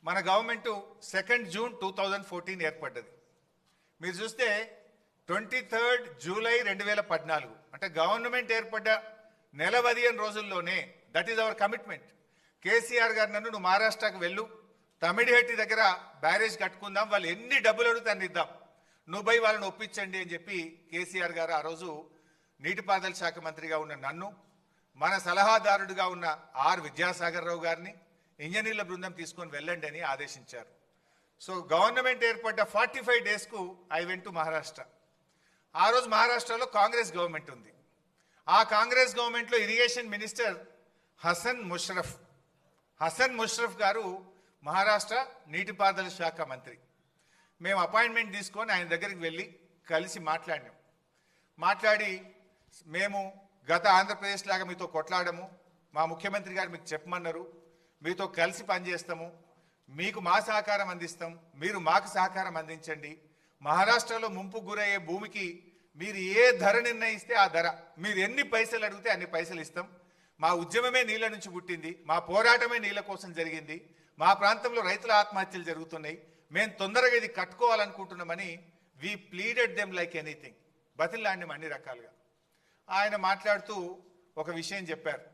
మన government 2 June 2014 ఏర్పడ్డది. మీరు చూస్తే 23 జూలై 2014 అంటే గవర్నమెంట్ ఏర్పడ్డ నెల 15 రోజుల్లోనే, that is our commitment. KCR గారు నన్ను నువ్వు మహారాష్ట్రకు వెళ్ళు, తమిడిహట్టి దగ్గర బ్యారేజ్ కట్టుకుందాం, వాళ్ళు ఎన్ని డబ్బులు అడిగితే అన్ని ఇద్దాం, నువ్వు పోయి వాళ్ళని ఒప్పించండి అని చెప్పి కేసీఆర్ గారు ఆ రోజు నీటిపారుదల శాఖ మంత్రిగా ఉన్న నన్ను, మన సలహాదారుడిగా ఉన్న ఆర్ విద్యాసాగర్ రావు గారిని ఇంజనీర్ల బృందం తీసుకొని వెళ్ళండి అని ఆదేశించారు. సో గవర్నమెంట్ ఏర్పడ్డ 45 డేస్కు ఐ వెంట్ టు మహారాష్ట్ర. ఆ రోజు మహారాష్ట్రలో కాంగ్రెస్ గవర్నమెంట్ ఉంది. ఆ కాంగ్రెస్ గవర్నమెంట్లో ఇరిగేషన్ మినిస్టర్ హసన్ ముషరఫ్ గారు మహారాష్ట్ర నీటిపారుదల శాఖ మంత్రి. మేము అపాయింట్మెంట్ తీసుకొని ఆయన దగ్గరికి వెళ్ళి కలిసి మాట్లాడి మేము గత ఆంధ్రప్రదేశ్ లాగా మీతో కొట్లాడము, మా ముఖ్యమంత్రి గారు మీకు చెప్పమన్నారు, మీతో కలిసి పనిచేస్తాము, మీకు మా సహకారం అందిస్తాం, మీరు మాకు సహకారం అందించండి, మహారాష్ట్రలో ముంపు గురయ్యే భూమికి మీరు ఏ ధర నిర్ణయిస్తే ఆ ధర, మీరు ఎన్ని పైసలు అడిగితే అన్ని పైసలు ఇస్తాం, మా ఉద్యమమే నీళ్ళ నుంచి పుట్టింది, మా పోరాటమే నీళ్ళ కోసం జరిగింది, మా ప్రాంతంలో రైతుల ఆత్మహత్యలు జరుగుతున్నాయి, మేము తొందరగా ఇది కట్టుకోవాలనుకుంటున్నామని వి ప్లీడెడ్ దెమ్ లైక్ ఎనీథింగ్, బతిలాడినాం అన్ని రకాలుగా. ఆయన మాట్లాడుతూ ఒక విషయం చెప్పారు.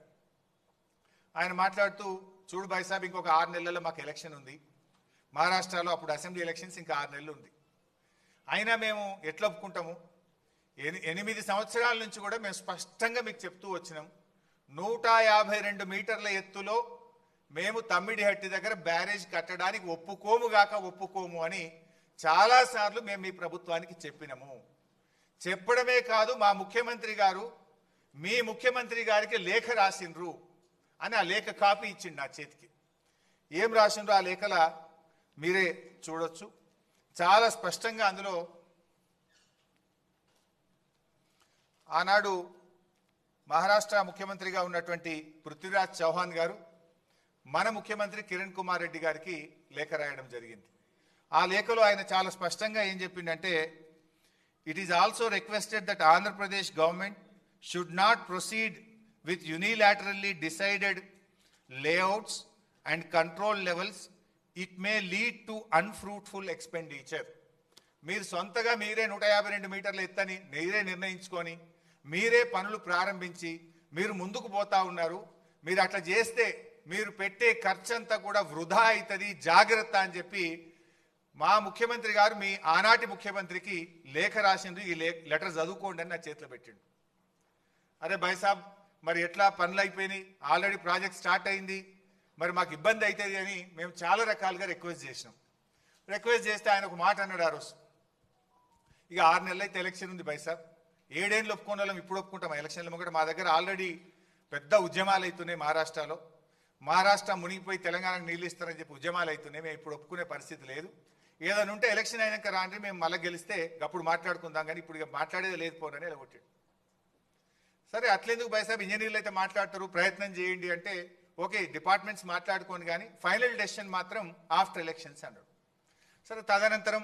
ఆయన మాట్లాడుతూ, చూడు భాయ్ సాబ్, ఇంకొక 6 నెలల్లో మాకు ఎలక్షన్ ఉంది మహారాష్ట్రలో, అప్పుడు అసెంబ్లీ ఎలక్షన్స్ ఇంకా 6 నెలలు ఉంది, అయినా మేము ఎట్లా ఒప్పుకుంటాము, 8 సంవత్సరాల నుంచి కూడా మేము స్పష్టంగా మీకు చెప్తూ వచ్చినాం, 152 మీటర్ల ఎత్తులో మేము తమ్మిడిహట్టి దగ్గర బ్యారేజ్ కట్టడానికి ఒప్పుకోము అని చాలాసార్లు మేము మీ ప్రభుత్వానికి చెప్పినాము. చెప్పడమే కాదు, మా ముఖ్యమంత్రి గారు మీ ముఖ్యమంత్రి గారికి లేఖ రాసిండ్రు అని ఆ లేఖ కాపీ ఇచ్చిండు నా చేతికి. ఏం రాసిండ్రు ఆ లేఖల మీరే చూడొచ్చు. చాలా స్పష్టంగా అందులో ఆనాడు మహారాష్ట్ర ముఖ్యమంత్రిగా ఉన్నటువంటి పృథ్వీరాజ్ చౌహాన్ గారు మన ముఖ్యమంత్రి కిరణ్ కుమార్ రెడ్డి గారికి లేఖ రాయడం జరిగింది. ఆ లేఖలో ఆయన చాలా స్పష్టంగా ఏం చెప్పిండంటే, it is also requested that Andhra Pradesh government should not proceed with unilaterally decided layouts and control levels, it may lead to unfruitful expenditure. మీరు సొంతగా మీరే 152 మీటర్ల ఎత్తని మీరే నిర్ణయించుకొని మీరే పనులు ప్రారంభించి మీరు ముందుకు పోతా ఉన్నారు. మీరు అట్లా చేస్తే మీరు పెట్టే ఖర్చంతా కూడా వృధా అవుతుంది, జాగ్రత్త అని చెప్పి మా ముఖ్యమంత్రి గారు మీ ఆనాటి ముఖ్యమంత్రికి లేఖ రాసిండ్రు. ఈ లెటర్ చదువుకోండి అని నా చేతిలో పెట్టిండు. అరే భాయ్ సాబ్, మరి ఎట్లా పనులు అయిపోయినాయి, ఆల్రెడీ ప్రాజెక్ట్ స్టార్ట్ అయింది, మరి మాకు ఇబ్బంది అవుతుంది అని మేము చాలా రకాలుగా రిక్వెస్ట్ చేసినాం. రిక్వెస్ట్ చేస్తే ఆయన ఒక మాట అన్నాడు ఆ రోజు, ఇక 6 నెలలు అయితే ఎలక్షన్ ఉంది భాయ్ సాబ్, 7 ఏళ్ళు ఒప్పుకునే వాళ్ళం ఇప్పుడు ఒప్పుకుంటాం ఎలక్షన్లు కూడా, మా దగ్గర ఆల్రెడీ పెద్ద ఉద్యమాలు అవుతున్నాయి మహారాష్ట్రలో, మహారాష్ట్ర మునిగిపోయి తెలంగాణకు నీళ్ళు ఇస్తారని చెప్పి ఉద్యమాలు అవుతున్నాయి, మేము ఇప్పుడు ఒప్పుకునే పరిస్థితి లేదు, ఏదైనా ఉంటే ఎలక్షన్ అయినాక రాండి, మేము మళ్ళీ గెలిస్తే అప్పుడు మాట్లాడుకుందాం, కానీ ఇప్పుడు ఇక మాట్లాడేది లేదు పోనని ఎలగొట్టాడు. సరే అట్లెందుకు భాయ్ సాబ్, ఇంజనీర్లు అయితే మాట్లాడతారు, ప్రయత్నం చేయండి అంటే ఓకే డిపార్ట్మెంట్స్ మాట్లాడుకోండి, కానీ ఫైనల్ డెసిషన్ మాత్రం ఆఫ్టర్ ఎలక్షన్స్ అన్నాడు. సరే తదనంతరం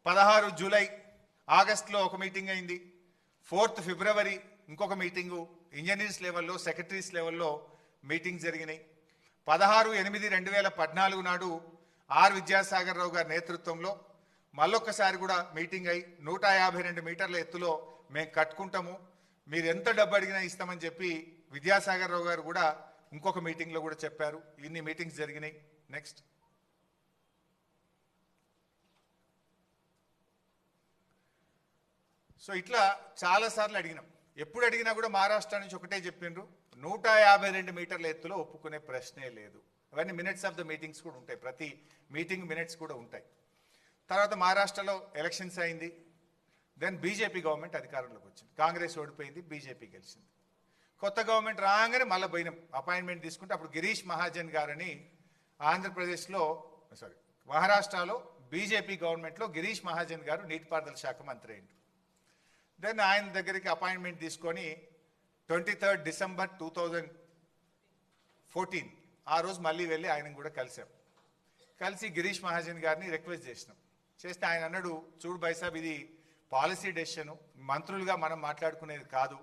16 జూలై ఆగస్టులో ఒక మీటింగ్ అయింది, 4th ఫిబ్రవరి ఇంకొక మీటింగు, ఇంజనీర్స్ లెవెల్లో సెక్రటరీస్ లెవెల్లో మీటింగ్ జరిగినాయి. 16/8/2014 నాడు ఆర్ విద్యాసాగర్ రావు గారి నేతృత్వంలో మళ్ళొక్కసారి కూడా మీటింగ్ అయి 152 మీటర్ల ఎత్తులో మేము కట్టుకుంటాము, మీరు ఎంత డబ్బు అడిగినా ఇస్తామని చెప్పి విద్యాసాగర్ రావు గారు కూడా ఇంకొక మీటింగ్లో కూడా చెప్పారు. ఇన్ని మీటింగ్స్ జరిగినాయి. నెక్స్ట్ సో ఇట్లా చాలాసార్లు అడిగినాం. ఎప్పుడు అడిగినా కూడా మహారాష్ట్ర నుంచి ఒకటే చెప్పిండ్రు, 152 మీటర్ల ఎత్తులో ఒప్పుకునే ప్రశ్నే లేదు. అవన్నీ మినిట్స్ ఆఫ్ ద మీటింగ్స్ కూడా ఉంటాయి, ప్రతి మీటింగ్ మినిట్స్ కూడా ఉంటాయి. తర్వాత మహారాష్ట్రలో ఎలక్షన్స్ అయింది. దెన్ బీజేపీ గవర్నమెంట్ అధికారంలోకి వచ్చింది, కాంగ్రెస్ ఓడిపోయింది, బీజేపీ గెలిచింది. కొత్త గవర్నమెంట్ రాగానే మళ్ళీ పోయినాం అపాయింట్మెంట్ తీసుకుంటే, అప్పుడు గిరీష్ మహాజన్ గారని మహారాష్ట్రలో బీజేపీ గవర్నమెంట్లో గిరీష్ మహాజన్ గారు నీటిపారుదల శాఖ మంత్రి అయింది. దెన్ ఆయన దగ్గరికి అపాయింట్మెంట్ తీసుకొని 23 డిసెంబర్ 2014 ఆ రోజు మళ్ళీ వెళ్ళి ఆయన కూడా కలిసి గిరీష్ మహాజన్ గారిని రిక్వెస్ట్ చేస్తే ఆయన అన్నాడు, చూడు భాయ్ సాబ్, ఇది పాలసీ డెసిషను, మంత్రులుగా మనం మాట్లాడుకునేది కాదు,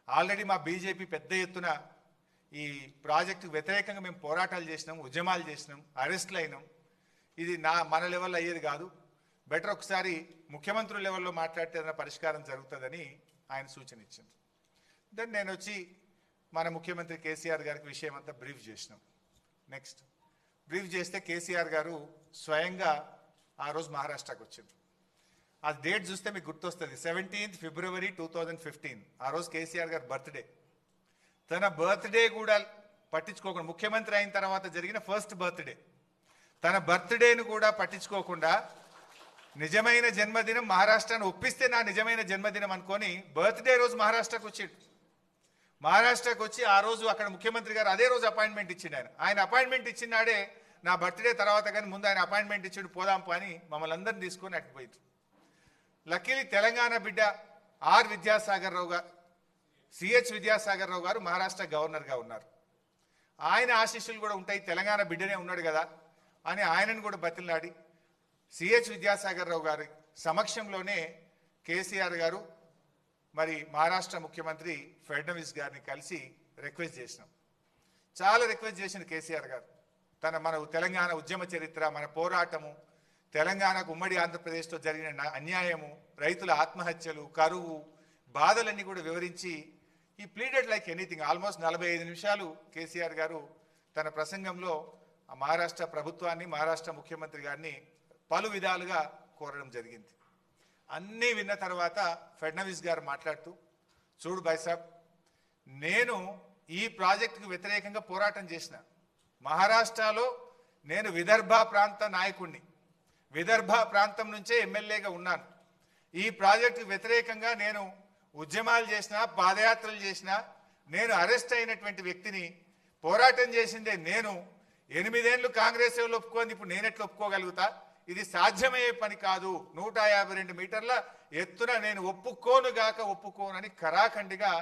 ఆల్రెడీ మా బీజేపీ పెద్ద ఎత్తున ఈ ప్రాజెక్టు వ్యతిరేకంగా మేము పోరాటాలు చేసినాం, ఉద్యమాలు చేసినాం, అరెస్టులు అయినాం, ఇది మన లెవెల్లో అయ్యేది కాదు, బెటర్ ఒకసారి ముఖ్యమంత్రుల లెవెల్లో మాట్లాడితే ఏదైనా పరిష్కారం జరుగుతుందని ఆయన సూచన ఇచ్చింది. దెన్ నేను వచ్చి మన ముఖ్యమంత్రి కేసీఆర్ గారికి విషయం అంతా బ్రీఫ్ చేసినాం. నెక్స్ట్ బ్రీఫ్ చేస్తే కేసీఆర్ గారు స్వయంగా ఆ రోజు మహారాష్ట్రకు వచ్చింది. ఆ డేట్ చూస్తే మీకు గుర్తొస్తుంది, 17th February 2015. ఆ రోజు కేసీఆర్ గారు బర్త్డే. తన బర్త్డే కూడా పట్టించుకోకుండా, ముఖ్యమంత్రి అయిన తర్వాత జరిగిన ఫస్ట్ బర్త్డే, తన బర్త్డేను కూడా పట్టించుకోకుండా నిజమైన జన్మదినం మహారాష్ట్రను ఒప్పిస్తే నా నిజమైన జన్మదినం అనుకొని బర్త్డే రోజు మహారాష్ట్రకు వచ్చాడు. మహారాష్ట్రకు వచ్చి ఆ రోజు అక్కడ ముఖ్యమంత్రి గారు అదే రోజు అపాయింట్మెంట్ ఇచ్చిండు. ఆయన అపాయింట్మెంట్ ఇచ్చినాడే నా బర్త్డే తర్వాత, కానీ ముందు ఆయన అపాయింట్మెంట్ ఇచ్చాడు, పోదాంపా అని మమ్మల్ని అందరిని తీసుకొని అటుపోయింది. లక్కీలీ తెలంగాణ బిడ్డ ఆర్ విద్యాసాగర్ రావు గారు, సిహెచ్ విద్యాసాగర్ రావు గారు మహారాష్ట్ర గవర్నర్గా ఉన్నారు. ఆయన ఆశీస్సులు కూడా ఉంటాయి, తెలంగాణ బిడ్డనే ఉన్నాడు కదా అని ఆయనను కూడా బతిలాడి సిహెచ్ విద్యాసాగర్ రావు గారి సమక్షంలోనే కేసీఆర్ గారు మరి మహారాష్ట్ర ముఖ్యమంత్రి ఫడ్నవీస్ గారిని కలిసి రిక్వెస్ట్ చేసినాం. చాలా రిక్వెస్ట్ చేసింది కేసీఆర్ గారు. మన తెలంగాణ ఉద్యమ చరిత్ర, మన పోరాటము, తెలంగాణకు ఉమ్మడి ఆంధ్రప్రదేశ్లో జరిగిన అన్యాయము, రైతుల ఆత్మహత్యలు, కరువు, బాధలన్నీ కూడా వివరించి ఈ ప్లీడెడ్ లైక్ ఎనీథింగ్. ఆల్మోస్ట్ 45 నిమిషాలు కేసీఆర్ గారు తన ప్రసంగంలో మహారాష్ట్ర ప్రభుత్వాన్ని, మహారాష్ట్ర ముఖ్యమంత్రి గారిని పలు విధాలుగా కోరడం జరిగింది. అన్నీ విన్న తర్వాత ఫడ్నవీస్ గారు మాట్లాడుతూ, చూడు బైసాబ్, నేను ఈ ప్రాజెక్టుకు వ్యతిరేకంగా పోరాటం చేసిన, మహారాష్ట్రలో నేను విదర్భ ప్రాంత నాయకుడిని, విదర్భ ప్రాంతం నుంచే ఎమ్మెల్యేగా ఉన్నాను. ఈ ప్రాజెక్టుకు వ్యతిరేకంగా నేను ఉద్యమాలు చేసినా, పాదయాత్రలు చేసినా, నేను అరెస్ట్ అయినటువంటి వ్యక్తిని, పోరాటం చేసిందే నేను. 8 ఏళ్ళు కాంగ్రెస్ వాళ్ళు ఒప్పుకోండి, ఇప్పుడు నేనెట్లు ఒప్పుకోగలుగుతా? ఇది సాధ్యమయ్యే పని కాదు. 152 మీటర్ల ఎత్తున నేను ఒప్పుకోనని కరాఖండిగా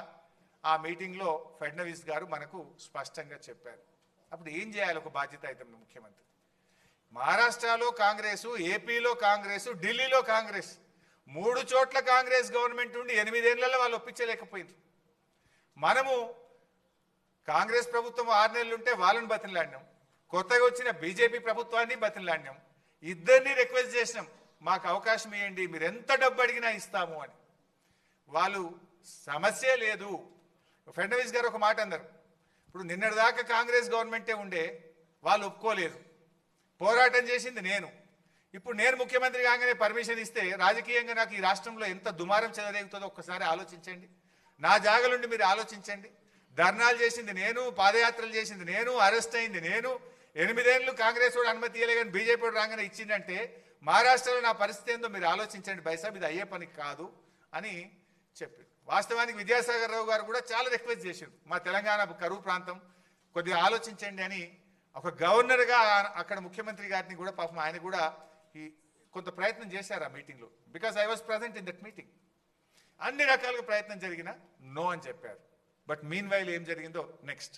ఆ మీటింగ్లో ఫడ్నవీస్ గారు మనకు స్పష్టంగా చెప్పారు. అప్పుడు ఏం చేయాలి ఒక బాధ్యత అయితే ముఖ్యమంత్రి? మహారాష్ట్రలో కాంగ్రెసు, ఏపీలో కాంగ్రెసు, ఢిల్లీలో కాంగ్రెస్, 3 చోట్ల కాంగ్రెస్ గవర్నమెంట్ ఉండి 8 ఏళ్లలో వాళ్ళు ఒప్పించలేకపోయింది. మనము కాంగ్రెస్ ప్రభుత్వం 6 నెలలు ఉంటే వాళ్ళని బతిలాడినాం, కొత్తగా వచ్చిన బీజేపీ ప్రభుత్వాన్ని బతిలాడినాం, ఇద్దరిని రిక్వెస్ట్ చేసినాం, మాకు అవకాశం ఇవ్వండి, మీరు ఎంత డబ్బు అడిగినా ఇస్తాము అని. వాళ్ళు సమస్య లేదు. ఫడ్నవీస్ గారు ఒక మాట అన్నారు, ఇప్పుడు నిన్నటిదాకా కాంగ్రెస్ గవర్నమెంటే ఉండే, వాళ్ళు ఒప్పుకోలేదు, పోరాటం చేసింది నేను, ఇప్పుడు నేను ముఖ్యమంత్రి కాగానే పర్మిషన్ ఇస్తే రాజకీయంగా నాకు ఈ రాష్ట్రంలో ఎంత దుమారం చెలరేగుతుందో ఒక్కసారి ఆలోచించండి. నా జాగలుండి మీరు ఆలోచించండి. ధర్నాలు చేసింది నేను, పాదయాత్రలు చేసింది నేను, అరెస్ట్ అయింది నేను, 8 ఏళ్ళు కాంగ్రెస్ వాడు అనుమతి ఇవ్వలే కానీ బీజేపీ వాడు రాగానే ఇచ్చిందంటే మహారాష్ట్రలో నా పరిస్థితి ఏందో మీరు ఆలోచించండి బైసాబ్, ఇది అయ్యే పని కాదు అని చెప్పారు. వాస్తవానికి విద్యాసాగర్ రావు గారు కూడా చాలా రిక్వెస్ట్ చేశారు, మా తెలంగాణ కరువు ప్రాంతం కొద్దిగా ఆలోచించండి అని. ఒక గవర్నర్గా అక్కడ ముఖ్యమంత్రి గారిని కూడా పాపం ఆయన కూడా కొంత ప్రయత్నం చేశారు ఆ మీటింగ్లో. Because I was present in that meeting. అన్ని రకాలుగా ప్రయత్నం జరిగినా నో అని చెప్పారు. బట్ మీన్ వైల్ ఏం జరిగిందో నెక్స్ట్.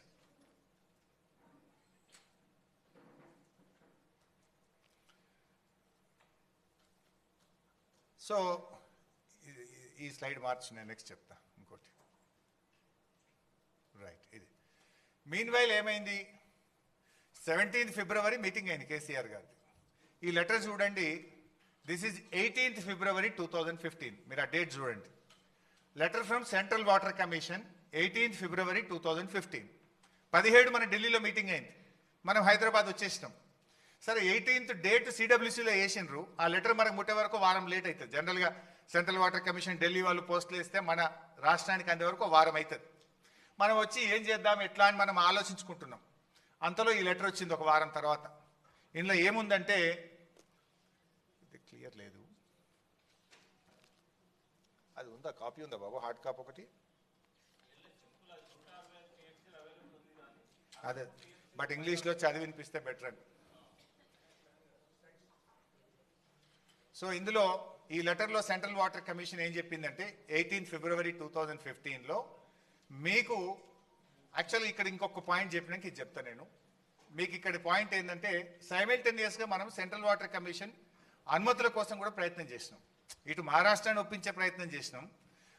సో ఈ స్లైడ్ మార్చి నేను నెక్స్ట్ చెప్తా ఇంకోటి. రైట్, ఇది మీన్ వైల్ ఏమైంది? 17th February మీటింగ్ అయింది కేసీఆర్ గారిది. ఈ లెటర్ చూడండి, దిస్ ఈజ్ 18th February 2015. మీరు ఆ డేట్ చూడండి. Letter from central water commission 18th February 2015. 17 మన ఢిల్లీలో మీటింగ్ అయింది, మనం హైదరాబాద్ వచ్చేసినాం. సరే 18th డేట్ సిడబ్ల్యూసీలో వేసిండ్రు, ఆ లెటర్ మనకు ముట్టే వరకు వారం లేట్ అవుతుంది. జనరల్గా సెంట్రల్ వాటర్ కమిషన్ ఢిల్లీ వాళ్ళు పోస్టులు వేస్తే మన రాష్ట్రానికి అందే వరకు వారం అవుతుంది. మనం వచ్చి ఏం చేద్దాం ఎట్లా అని మనం ఆలోచించుకుంటున్నాం. అంతలో ఈ లెటర్ వచ్చింది ఒక వారం తర్వాత. ఇందులో ఏముందంటే, ఇది క్లియర్ లేదు, అది ఉందా? కాపీ ఉందా బాబు? హార్డ్ కాపీ ఒకటి అదే, బట్ ఇంగ్లీష్లో చదివి వినిపిస్తే బెటర్ అని. సో ఇందులో ఈ లెటర్లో సెంట్రల్ వాటర్ కమిషన్ ఏం చెప్పిందంటే 18th February 2015లో మీకు యాక్చువల్లీ ఇక్కడ ఇంకొక పాయింట్ చెప్పినాక ఇది చెప్తాను నేను మీకు. ఇక్కడ పాయింట్ ఏంటంటే సైమల్టేనియస్గా మనం సెంట్రల్ వాటర్ కమిషన్ అనుమతుల కోసం కూడా ప్రయత్నం చేసినాం. ఇటు మహారాష్ట్రాన్ని ఒప్పించే ప్రయత్నం చేసినాం,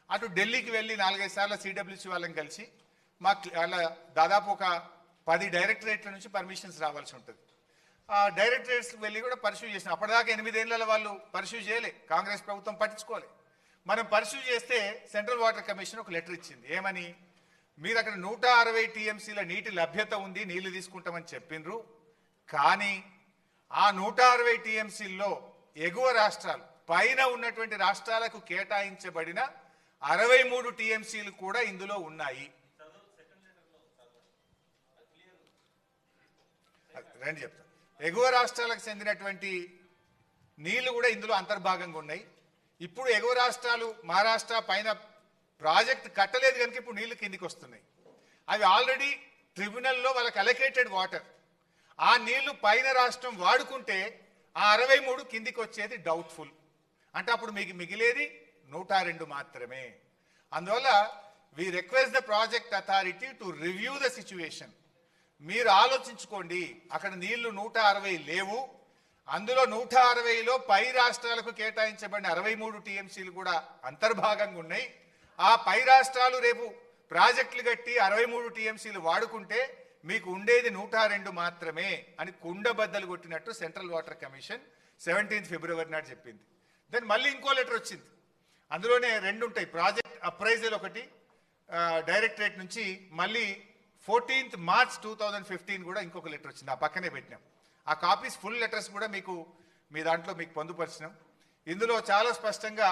అటు ఢిల్లీకి వెళ్ళి 4-5 సార్లు సిడబ్ల్యూసీ వాళ్ళని కలిసి మాకు అలా దాదాపు ఒక 10 డైరెక్టరేట్ల నుంచి పర్మిషన్స్ రావాల్సి ఉంటుంది. డైరెక్టరేట్స్ వెళ్ళి కూడా పర్సూ చేసినాం. అప్పటిదాకా 8 ఏళ్ల వాళ్ళు పర్సూ చేయలే, కాంగ్రెస్ ప్రభుత్వం పట్టించుకోలే. మనం పర్సూ చేస్తే సెంట్రల్ వాటర్ కమిషన్ ఒక లెటర్ ఇచ్చింది. ఏమని? మీరు అక్కడ 160 టీఎంసీల నీటి లభ్యత ఉంది, నీళ్లు తీసుకుంటామని చెప్పిండ్రు. కానీ ఆ 160 టీఎంసీల్లో ఎగువ రాష్ట్రాలు, పైన ఉన్నటువంటి రాష్ట్రాలకు కేటాయించబడిన 63 టీఎంసీలు కూడా ఇందులో ఉన్నాయి. రండి చెప్తాను. ఎగువ రాష్ట్రాలకు చెందినటువంటి నీళ్లు కూడా ఇందులో అంతర్భాగంగా ఉన్నాయి. ఇప్పుడు ఎగువ రాష్ట్రాలు, మహారాష్ట్ర పైన ప్రాజెక్ట్ కట్టలేదు కనుక ఇప్పుడు నీళ్లు కిందికి వస్తున్నాయి. అవి ఆల్రెడీ ట్రిబ్యునల్లో వాళ్ళకి అలొకేటెడ్ వాటర్. ఆ నీళ్లు పైన రాష్ట్రం వాడుకుంటే ఆ 63 కిందికి వచ్చేది డౌట్ఫుల్. అంటే అప్పుడు మీకు మిగిలేది 102 మాత్రమే. అందువల్ల we request the project authority to review the situation. మీరు ఆలోచించుకోండి, అక్కడ నీళ్లు 160 లేవు. అందులో 160లో పై రాష్ట్రాలకు కేటాయించబడిన 63 టీఎంసీలు కూడా అంతర్భాగంగా ఉన్నాయి. ఆ పై రాష్ట్రాలు రేపు ప్రాజెక్టులు కట్టి 63 టీఎంసీలు వాడుకుంటే మీకు ఉండేది 102 మాత్రమే అని కుండబద్దలు కొట్టినట్టు సెంట్రల్ వాటర్ కమిషన్ 17 ఫిబ్రవరి నాడు చెప్పింది. దెన్ మళ్ళీ ఇంకో లెటర్ వచ్చింది. అందులోనే 2 ఉంటాయి, ప్రాజెక్ట్ అప్రైజల్ ఒకటి డైరెక్టరేట్ నుంచి, మళ్ళీ 14 మార్చ్ 2015 కూడా ఇంకొక లెటర్ వచ్చింది. ఆ పక్కనే పెట్టినాం. ఆ కాపీస్ ఫుల్ లెటర్స్ కూడా మీకు మీ దాంట్లో మీకు పొందుపరిచినాం. ఇందులో చాలా స్పష్టంగా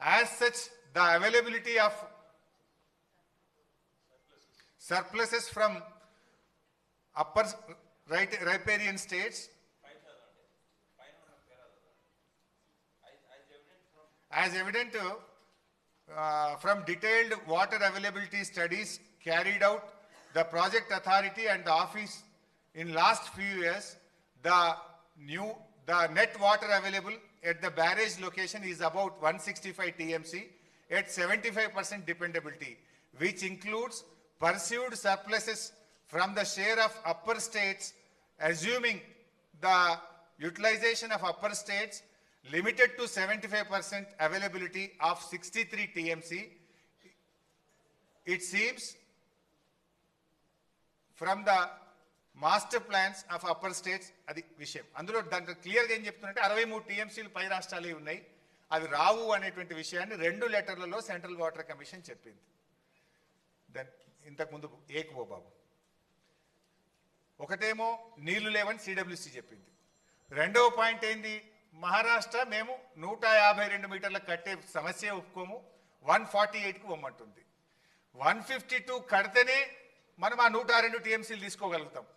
as such the availability of surpluses from upper riparian states as evident from detailed water availability studies carried out the project authority and the office in last few years, the net water available at the barrage location is about 165 TMC at 75% dependability, which includes pursued surpluses from the share of upper states, assuming the utilization of upper states limited to 75% availability of 63 TMC. It seems from the master plans of upper states అది విషయం. అందులో దాంట్లో క్లియర్గా ఏం చెప్తున్నట్టే 63 టీఎంసీలు పై రాష్ట్రాలే ఉన్నాయి, అవి రావు అనేటువంటి విషయాన్ని 2 లెటర్లలో సెంట్రల్ వాటర్ కమిషన్ చెప్పింది. దెన్ ఇంతకుముందు ఏకువో బాబు ఒకటేమో నీళ్లు లేవని సిడబ్ల్యూసి చెప్పింది. రెండవ పాయింట్ ఏంది? మహారాష్ట్ర మేము 152 మీటర్లకు కట్టే సమస్య ఒప్పుకోము, 148కు ఇవ్వమంటుంది. 152 కడితేనే మనం ఆ 102 టీఎంసీలు తీసుకోగలుగుతాం.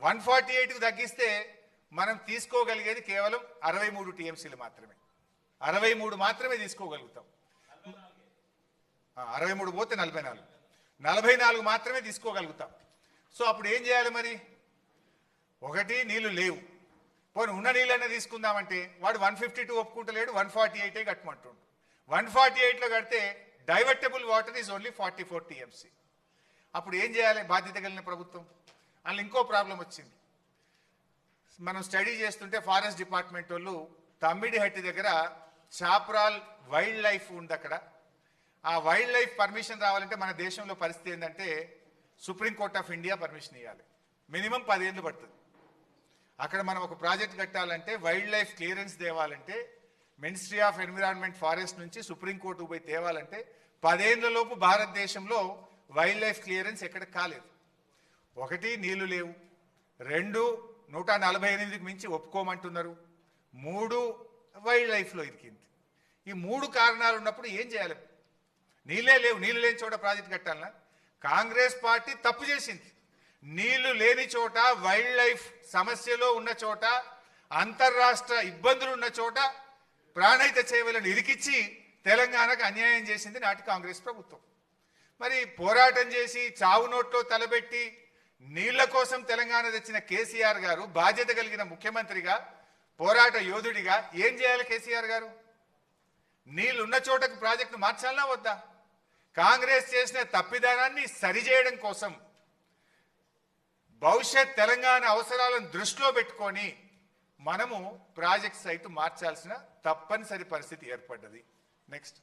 148కు తగ్గిస్తే మనం తీసుకోగలిగేది కేవలం 63 టీఎంసీలు మాత్రమే. 63 మాత్రమే తీసుకోగలుగుతాం. 63 పోతే 44 మాత్రమే తీసుకోగలుగుతాం. సో అప్పుడు ఏం చేయాలి మరి? ఒకటి, నీళ్లు లేవు, పోనీ ఉన్న నీళ్ళనే తీసుకుందామంటే వాడు 152 ఒప్పుకుంటలేడు, 148 కట్టమంటుండు. 148లో కడితే divertible water is only 44 TMC. అప్పుడు ఏం చేయాలి బాధ్యత కలిగిన ప్రభుత్వం? అందులో ఇంకో ప్రాబ్లం వచ్చింది. మనం స్టడీ చేస్తుంటే ఫారెస్ట్ డిపార్ట్మెంట్ వాళ్ళు తమ్మిడిహట్టి దగ్గర చాప్రాల్ వైల్డ్ లైఫ్ ఉంది. అక్కడ ఆ వైల్డ్ లైఫ్ పర్మిషన్ రావాలంటే మన దేశంలో పరిస్థితి ఏంటంటే సుప్రీంకోర్ట్ ఆఫ్ ఇండియా పర్మిషన్ ఇవ్వాలి, మినిమం 10 ఏళ్ళు పడుతుంది. అక్కడ మనం ఒక ప్రాజెక్ట్ కట్టాలంటే వైల్డ్ లైఫ్ క్లియరెన్స్ తేవాలంటే మినిస్ట్రీ ఆఫ్ ఎన్విరాన్మెంట్ ఫారెస్ట్ నుంచి సుప్రీంకోర్టుకు పోయి తేవాలంటే 10 ఏళ్లలోపు భారతదేశంలో వైల్డ్ లైఫ్ క్లియరెన్స్ ఎక్కడ కాలేదు. ఒకటి, నీళ్లు లేవు. 2, 148కి మించి ఒప్పుకోమంటున్నారు. 3, వైల్డ్ లైఫ్లో ఇరికింది. ఈ 3 కారణాలు ఉన్నప్పుడు ఏం చేయాలి? నీళ్ళే లేవు, నీళ్లు లేని చోట ప్రాజెక్ట్ కట్టాలన్నా? కాంగ్రెస్ పార్టీ తప్పు చేసింది. నీళ్లు లేని చోట, వైల్డ్ లైఫ్ సమస్యలో ఉన్న చోట, అంతర్రాష్ట్ర ఇబ్బందులు ఉన్న చోట ప్రాణహిత చేవలను ఇరికిచ్చి తెలంగాణకు అన్యాయం చేసింది నాటి కాంగ్రెస్ ప్రభుత్వం. మరి పోరాటం చేసి చావు నోట్లో తలబెట్టి నీళ్ల కోసం తెలంగాణ తెచ్చిన కేసీఆర్ గారు బాధ్యత కలిగిన ముఖ్యమంత్రిగా, పోరాట యోధుడిగా ఏం చేయాలి కేసీఆర్ గారు? నీళ్లు ఉన్న చోటకు ప్రాజెక్టు మార్చాలనా వద్దా? కాంగ్రెస్ చేసిన తప్పిదానాన్ని సరిచేయడం కోసం భవిష్యత్ తెలంగాణ అవసరాలను దృష్టిలో పెట్టుకొని మనము ప్రాజెక్ట్ సైట్ మార్చాల్సిన తప్పనిసరి పరిస్థితి ఏర్పడ్డది. నెక్స్ట్.